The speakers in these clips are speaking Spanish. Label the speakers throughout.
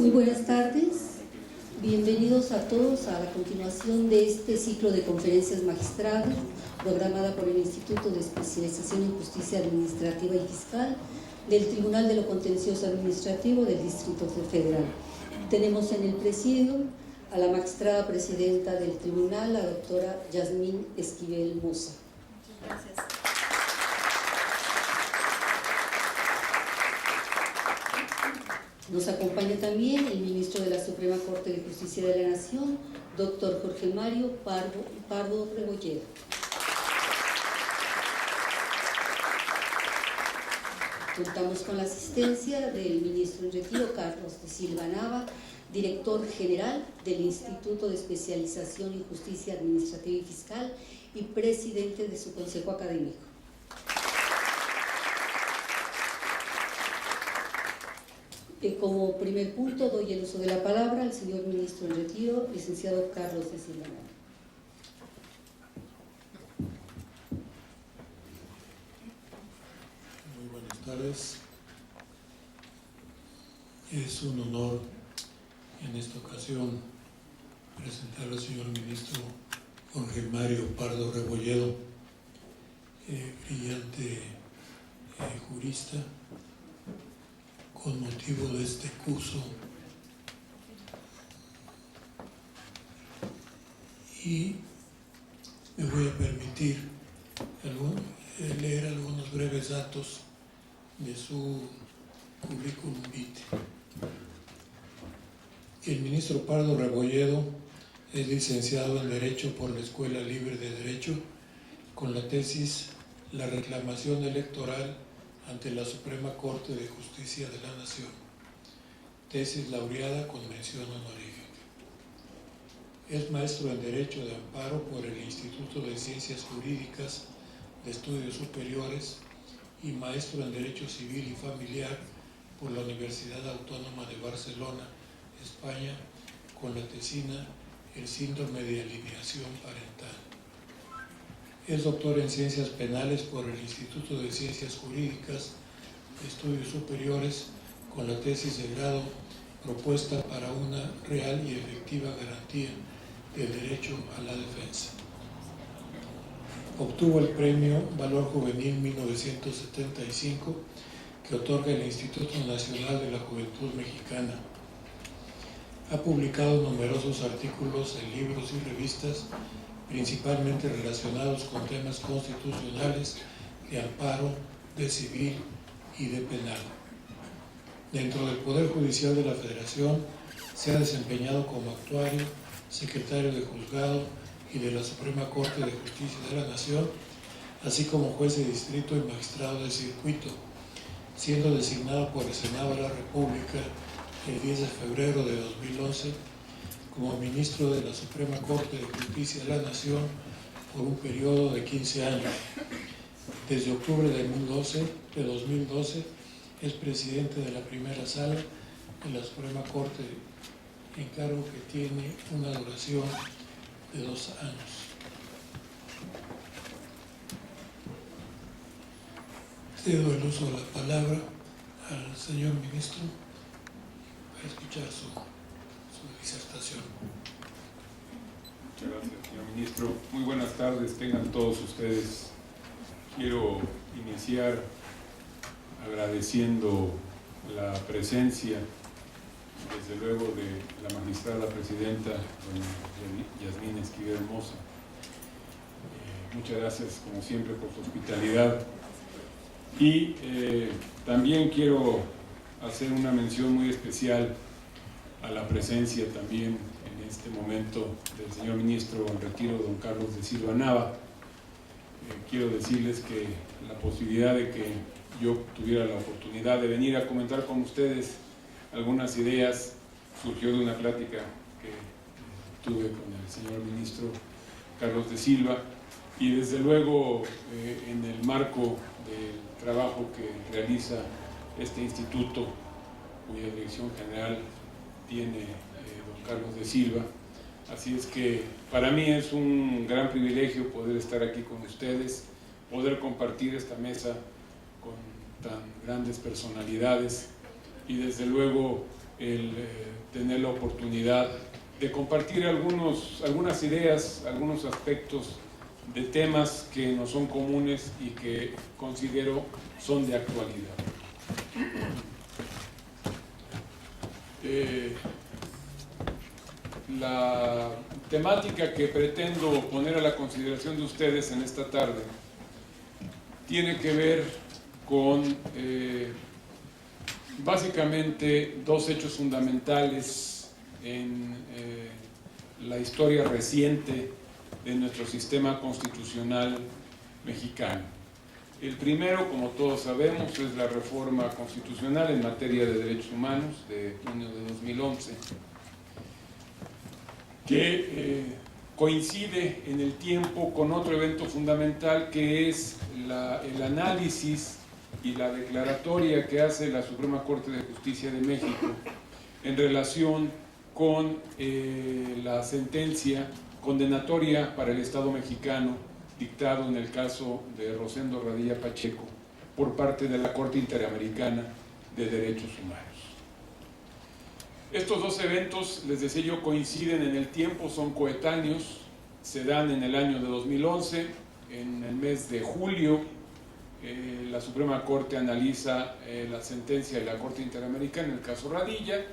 Speaker 1: Muy buenas tardes, bienvenidos a todos a la continuación de este ciclo de conferencias magistrales programada por el Instituto de Especialización en Justicia Administrativa y Fiscal del Tribunal de lo Contencioso Administrativo del Distrito Federal. Tenemos en el presidio a la magistrada presidenta del tribunal, la doctora Yasmín Esquivel Mosa.
Speaker 2: Muchas gracias.
Speaker 1: Nos acompaña también el ministro de la Suprema Corte de Justicia de la Nación, doctor Jorge Mario Pardo Rebolledo. Contamos con la asistencia del ministro en retiro, Carlos de Silva Nava, director general del Instituto de Especialización en Justicia Administrativa y Fiscal y presidente de su consejo académico. Como primer punto doy el uso de la palabra al señor ministro en retiro, licenciado Carlos de Silva Nava.
Speaker 3: Muy buenas tardes. Es un honor en esta ocasión presentar al señor ministro Jorge Mario Pardo Rebolledo, brillante jurista, con motivo de este curso, y me voy a permitir leer algunos breves datos de su currículum vitae. El ministro Pardo Rebolledo es licenciado en Derecho por la Escuela Libre de Derecho con la tesis La reclamación electoral ante la Suprema Corte de Justicia de la Nación, tesis laureada con mención honorífica. Es maestro en Derecho de Amparo por el Instituto de Ciencias Jurídicas de Estudios Superiores y maestro en Derecho Civil y Familiar por la Universidad Autónoma de Barcelona, España, con la tesina El síndrome de alienación parental. Es doctor en Ciencias Penales por el Instituto de Ciencias Jurídicas de Estudios Superiores con la tesis de grado Propuesta para una real y efectiva garantía del derecho a la defensa. Obtuvo el premio Valor Juvenil 1975 que otorga el Instituto Nacional de la Juventud Mexicana. Ha publicado numerosos artículos en libros y revistas, principalmente relacionados con temas constitucionales, de amparo, de civil y de penal. Dentro del Poder Judicial de la Federación se ha desempeñado como actuario, secretario de juzgado y de la Suprema Corte de Justicia de la Nación, así como juez de distrito y magistrado de circuito, siendo designado por el Senado de la República el 10 de febrero de 2011 como ministro de la Suprema Corte de Justicia de la Nación por un periodo de 15 años. Desde octubre de 2012 es presidente de la primera sala de la Suprema Corte, encargo que tiene una duración de 2 años. Cedo el uso de la palabra al señor ministro para escuchar su disertación.
Speaker 4: Muchas gracias, señor ministro. Muy buenas tardes, tengan todos ustedes. Quiero iniciar agradeciendo la presencia, desde luego, de la magistrada presidenta, doña Yasmín Esquivel Mosa. Muchas gracias, como siempre, por su hospitalidad. Y también quiero hacer una mención muy especial a la presencia también en este momento del señor ministro en retiro, don Carlos de Silva Nava. Quiero decirles que la posibilidad de que yo tuviera la oportunidad de venir a comentar con ustedes algunas ideas surgió de una plática que tuve con el señor ministro Carlos de Silva, y desde luego en el marco del trabajo que realiza este instituto, cuya dirección general tiene don Carlos de Silva. Así es que para mí es un gran privilegio poder estar aquí con ustedes, poder compartir esta mesa con tan grandes personalidades y desde luego el tener la oportunidad de compartir algunas ideas, algunos aspectos de temas que nos son comunes y que considero son de actualidad. La temática que pretendo poner a la consideración de ustedes en esta tarde tiene que ver con básicamente dos hechos fundamentales en la historia reciente de nuestro sistema constitucional mexicano. El primero, como todos sabemos, es la reforma constitucional en materia de derechos humanos de junio de 2011, que coincide en el tiempo con otro evento fundamental, que es el análisis y la declaratoria que hace la Suprema Corte de Justicia de México en relación con la sentencia condenatoria para el Estado mexicano dictado en el caso de Rosendo Radilla Pacheco por parte de la Corte Interamericana de Derechos Humanos. Estos dos eventos, les decía yo, coinciden en el tiempo, son coetáneos, se dan en el año de 2011, en el mes de julio. La Suprema Corte analiza la sentencia de la Corte Interamericana en el caso Radilla,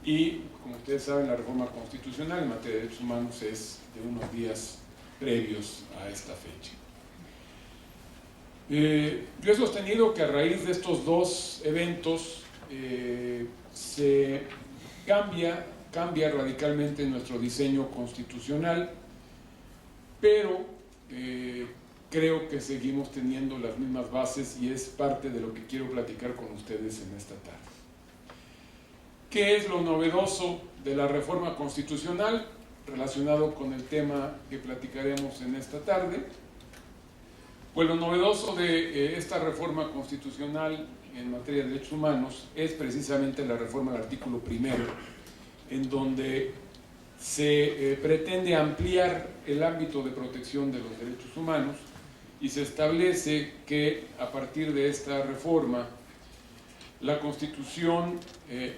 Speaker 4: y como ustedes saben, la reforma constitucional en materia de derechos humanos es de unos días previos a esta fecha. Yo he sostenido que a raíz de estos dos eventos se cambia radicalmente nuestro diseño constitucional, pero creo que seguimos teniendo las mismas bases, y es parte de lo que quiero platicar con ustedes en esta tarde. ¿Qué es lo novedoso de la reforma constitucional relacionado con el tema que platicaremos en esta tarde? Pues lo novedoso de esta reforma constitucional en materia de derechos humanos es precisamente la reforma del artículo primero, en donde se pretende ampliar el ámbito de protección de los derechos humanos, y se establece que a partir de esta reforma la Constitución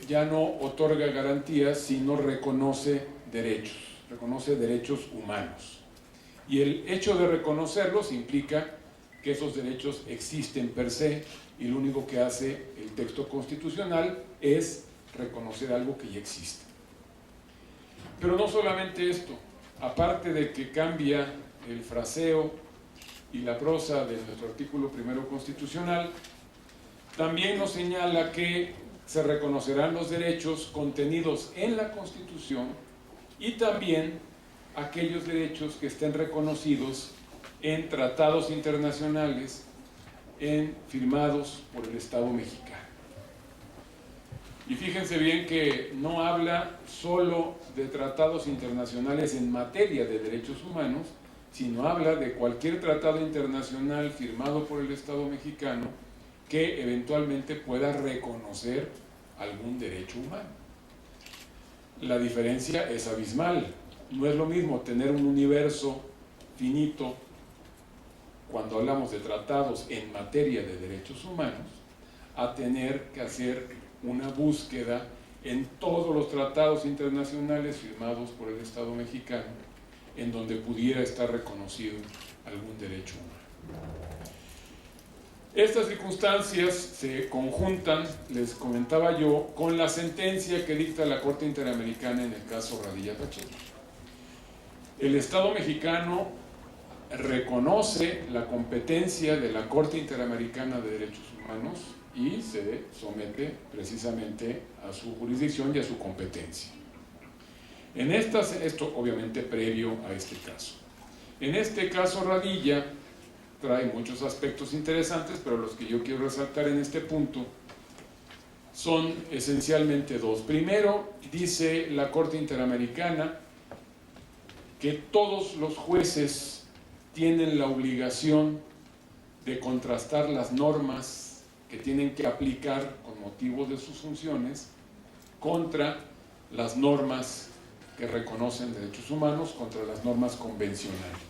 Speaker 4: ya no otorga garantías, sino reconoce derechos humanos. Y el hecho de reconocerlos implica que esos derechos existen per se, y lo único que hace el texto constitucional es reconocer algo que ya existe. Pero no solamente esto, aparte de que cambia el fraseo y la prosa de nuestro artículo primero constitucional, también nos señala que se reconocerán los derechos contenidos en la Constitución, y también aquellos derechos que estén reconocidos en tratados internacionales firmados por el Estado mexicano. Y fíjense bien que no habla solo de tratados internacionales en materia de derechos humanos, sino habla de cualquier tratado internacional firmado por el Estado mexicano que eventualmente pueda reconocer algún derecho humano. La diferencia es abismal. No es lo mismo tener un universo finito cuando hablamos de tratados en materia de derechos humanos, a tener que hacer una búsqueda en todos los tratados internacionales firmados por el Estado mexicano en donde pudiera estar reconocido algún derecho humano. Estas circunstancias se conjuntan, les comentaba yo, con la sentencia que dicta la Corte Interamericana en el caso Radilla Pacheco. El Estado mexicano reconoce la competencia de la Corte Interamericana de Derechos Humanos y se somete precisamente a su jurisdicción y a su competencia. Esto obviamente previo a este caso. En este caso Radilla trae muchos aspectos interesantes, pero los que yo quiero resaltar en este punto son esencialmente dos. Primero, dice la Corte Interamericana que todos los jueces tienen la obligación de contrastar las normas que tienen que aplicar con motivo de sus funciones contra las normas que reconocen derechos humanos, contra las normas convencionales.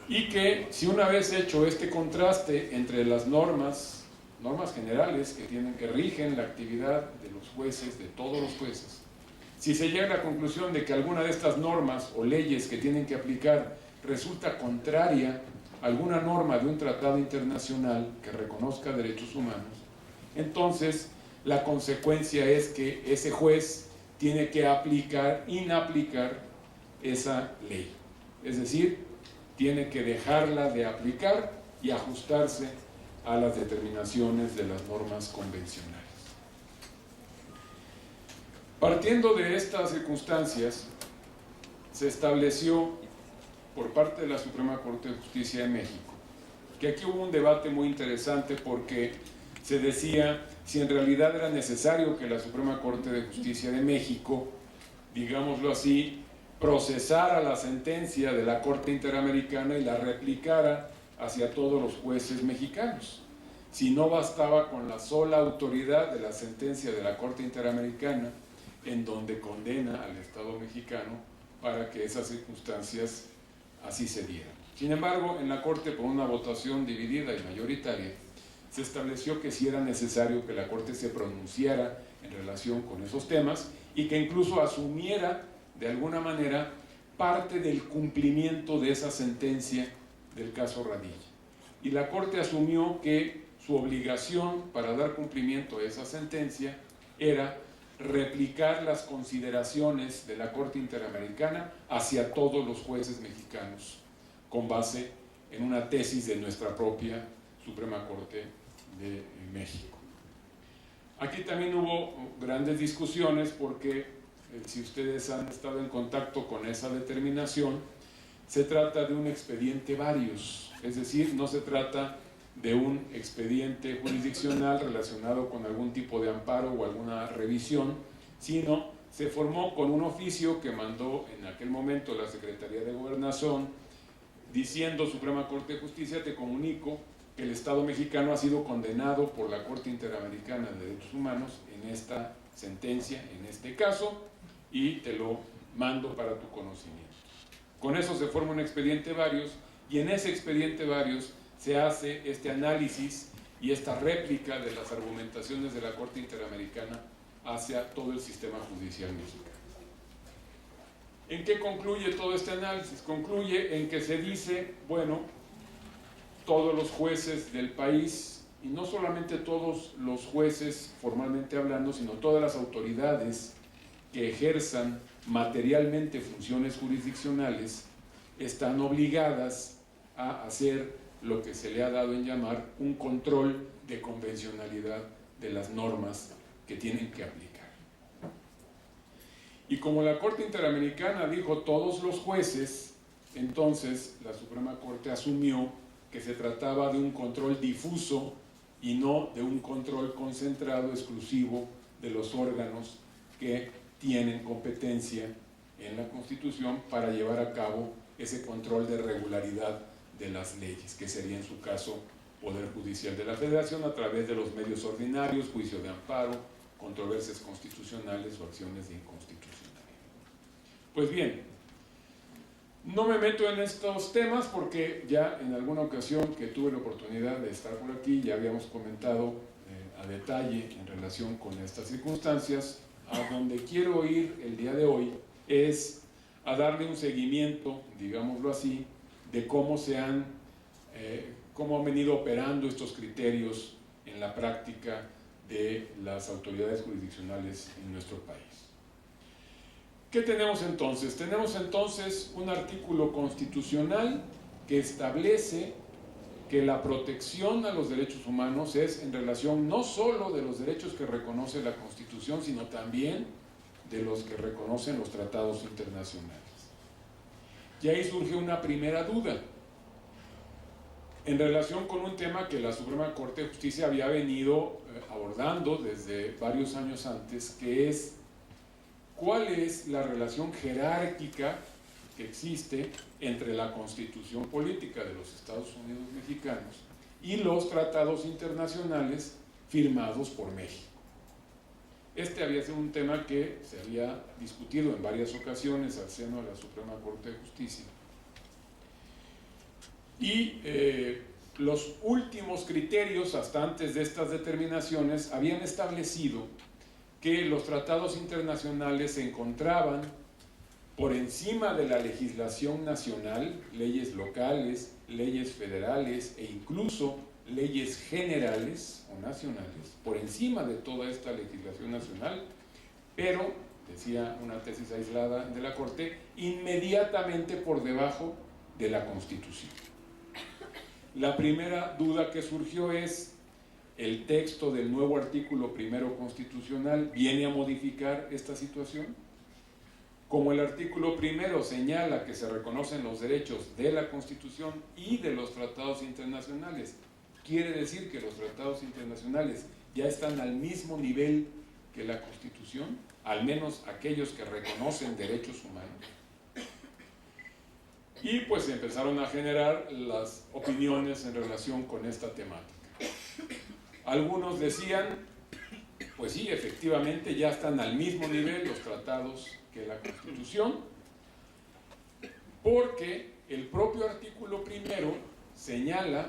Speaker 4: Y que si una vez hecho este contraste entre las normas normas generales que rigen la actividad de los jueces, de todos los jueces, si se llega a la conclusión de que alguna de estas normas o leyes que tienen que aplicar resulta contraria a alguna norma de un tratado internacional que reconozca derechos humanos, entonces la consecuencia es que ese juez tiene que inaplicar esa ley. Es decir, tiene que dejarla de aplicar y ajustarse a las determinaciones de las normas convencionales. Partiendo de estas circunstancias, se estableció por parte de la Suprema Corte de Justicia de México, que aquí hubo un debate muy interesante porque se decía si en realidad era necesario que la Suprema Corte de Justicia de México, digámoslo así, procesara la sentencia de la Corte Interamericana y la replicara hacia todos los jueces mexicanos. Si no bastaba con la sola autoridad de la sentencia de la Corte Interamericana, en donde condena al Estado mexicano para que esas circunstancias así se dieran. Sin embargo, en la Corte, por una votación dividida y mayoritaria, se estableció que sí era necesario que la Corte se pronunciara en relación con esos temas y que incluso asumiera de alguna manera parte del cumplimiento de esa sentencia del caso Radilla. Y la Corte asumió que su obligación para dar cumplimiento a esa sentencia era replicar las consideraciones de la Corte Interamericana hacia todos los jueces mexicanos, con base en una tesis de nuestra propia Suprema Corte de México. Aquí también hubo grandes discusiones porque, si ustedes han estado en contacto con esa determinación, se trata de un expediente varios, es decir, no se trata de un expediente jurisdiccional relacionado con algún tipo de amparo o alguna revisión, sino se formó con un oficio que mandó en aquel momento la Secretaría de Gobernación, diciendo: Suprema Corte de Justicia, te comunico que el Estado mexicano ha sido condenado por la Corte Interamericana de Derechos Humanos en esta sentencia, en este caso, y te lo mando para tu conocimiento. Con eso se forma un expediente varios, y en ese expediente varios se hace este análisis y esta réplica de las argumentaciones de la Corte Interamericana hacia todo el sistema judicial mexicano. ¿En qué concluye todo este análisis? Concluye en que se dice, bueno, todos los jueces del país, y no solamente todos los jueces formalmente hablando, sino todas las autoridades que ejerzan materialmente funciones jurisdiccionales, están obligadas a hacer lo que se le ha dado en llamar un control de convencionalidad de las normas que tienen que aplicar. Y como la Corte Interamericana dijo todos los jueces, entonces la Suprema Corte asumió que se trataba de un control difuso y no de un control concentrado exclusivo de los órganos que tienen competencia en la Constitución para llevar a cabo ese control de regularidad de las leyes, que sería en su caso Poder Judicial de la Federación a través de los medios ordinarios, juicio de amparo, controversias constitucionales o acciones de inconstitucionalidad. Pues bien, no me meto en estos temas porque ya en alguna ocasión que tuve la oportunidad de estar por aquí ya habíamos comentado a detalle en relación con estas circunstancias. A donde quiero ir el día de hoy es a darle un seguimiento, digámoslo así, de cómo han venido operando estos criterios en la práctica de las autoridades jurisdiccionales en nuestro país. ¿Qué tenemos entonces? Tenemos entonces un artículo constitucional que establece que la protección a los derechos humanos es en relación no solo de los derechos que reconoce la Constitución, sino también de los que reconocen los tratados internacionales. Y ahí surge una primera duda en relación con un tema que la Suprema Corte de Justicia había venido abordando desde varios años antes, que es cuál es la relación jerárquica que existe entre la Constitución política de los Estados Unidos mexicanos y los tratados internacionales firmados por México. Este había sido un tema que se había discutido en varias ocasiones al seno de la Suprema Corte de Justicia. Y los últimos criterios, hasta antes de estas determinaciones, habían establecido que los tratados internacionales se encontraban por encima de la legislación nacional, leyes locales, leyes federales e incluso leyes generales o nacionales, por encima de toda esta legislación nacional, pero, decía una tesis aislada de la Corte, inmediatamente por debajo de la Constitución. La primera duda que surgió es: ¿el texto del nuevo artículo primero constitucional viene a modificar esta situación? Como el artículo primero señala que se reconocen los derechos de la Constitución y de los tratados internacionales, quiere decir que los tratados internacionales ya están al mismo nivel que la Constitución, al menos aquellos que reconocen derechos humanos. Y pues se empezaron a generar las opiniones en relación con esta temática. Algunos decían, pues sí, efectivamente ya están al mismo nivel los tratados que la Constitución, porque el propio artículo primero señala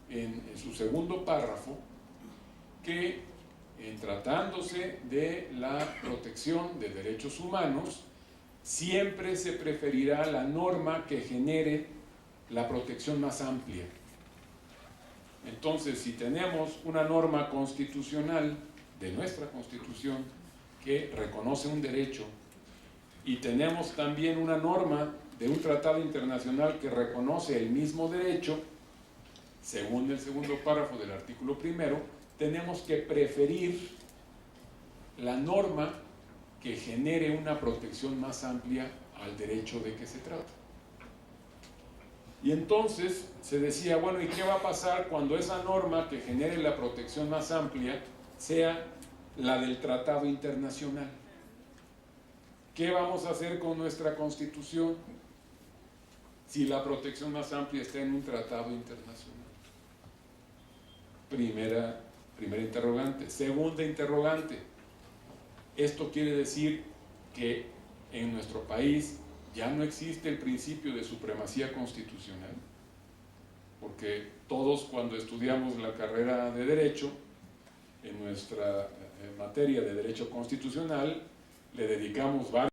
Speaker 4: en su segundo párrafo que, en tratándose de la protección de derechos humanos, siempre se preferirá la norma que genere la protección más amplia. Entonces, si tenemos una norma constitucional de nuestra Constitución que reconoce un derecho, y tenemos también una norma de un tratado internacional que reconoce el mismo derecho, según el segundo párrafo del artículo primero, tenemos que preferir la norma que genere una protección más amplia al derecho de que se trata. Y entonces se decía, bueno, ¿y qué va a pasar cuando esa norma que genere la protección más amplia sea la del tratado internacional? ¿Qué vamos a hacer con nuestra Constitución si la protección más amplia está en un tratado internacional? Primera interrogante. Segunda interrogante. Esto quiere decir que en nuestro país ya no existe el principio de supremacía constitucional, porque todos, cuando estudiamos la carrera de Derecho, en nuestra materia de Derecho Constitucional, le dedicamos varios